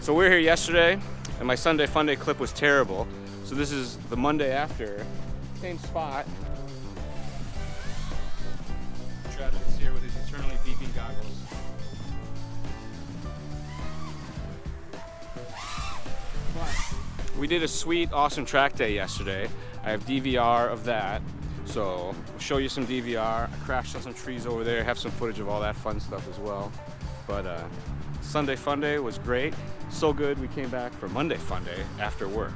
So we were here yesterday, and my Sunday Funday clip was terrible. So this is the Monday after, same spot. Travis is here with his eternally beeping goggles. We did a sweet, awesome track day yesterday. I have DVR of that, so we'll show you some DVR. I crashed on some trees over there, have some footage of all that fun stuff as well. But Sunday Funday was great. So good, we came back for Monday Funday after work.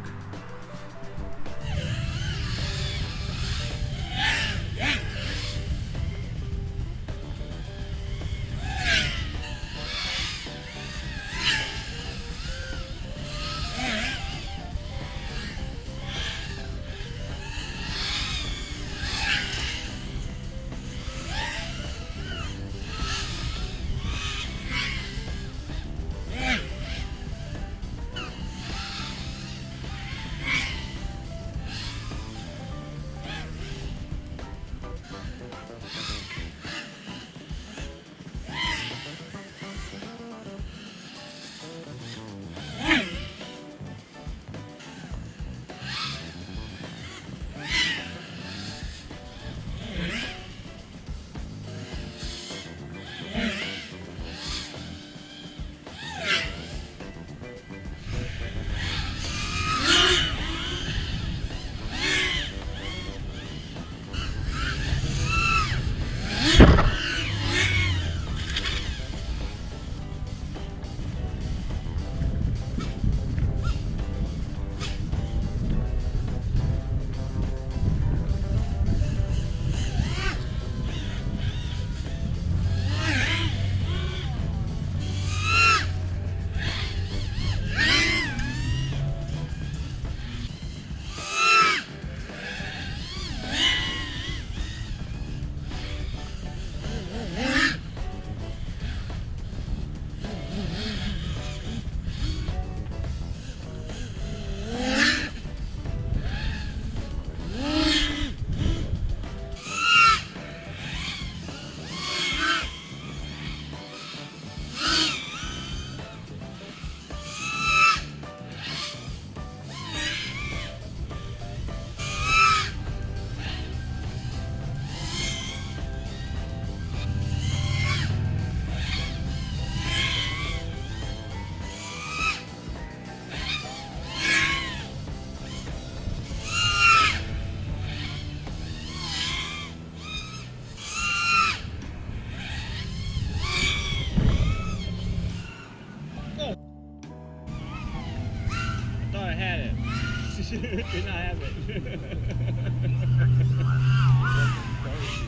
Did not have it.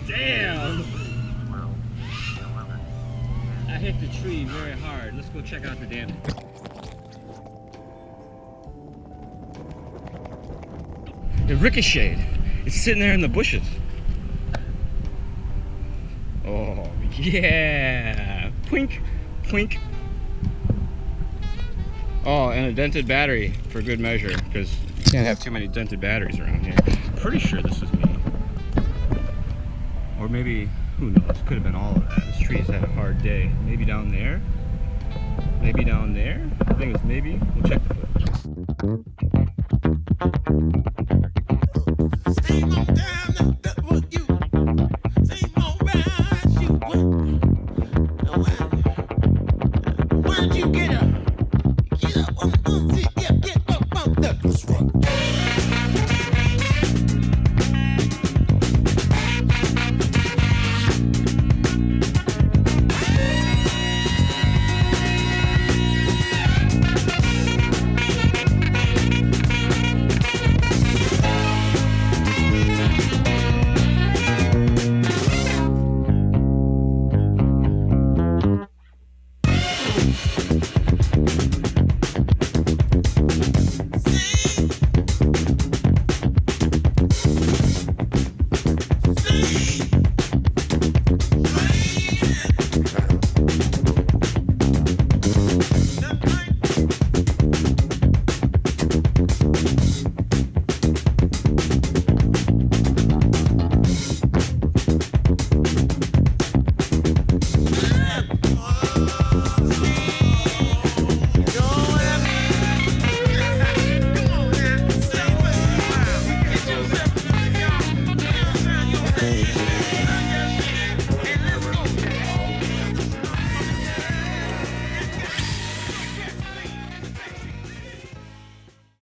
Damn! I hit the tree very hard. Let's go check out the damage. It ricocheted. It's sitting there in the bushes. Oh, yeah! Plink! Plink! Oh, and a dented battery for good measure, because you can't have too many dented batteries around here. Pretty sure this is me. Or maybe, who knows, could have been all of that. This tree's had a hard day. Maybe down there? Maybe down there? I think it's maybe. We'll check the footage. Stay on down, that's what you. Stay on round, you.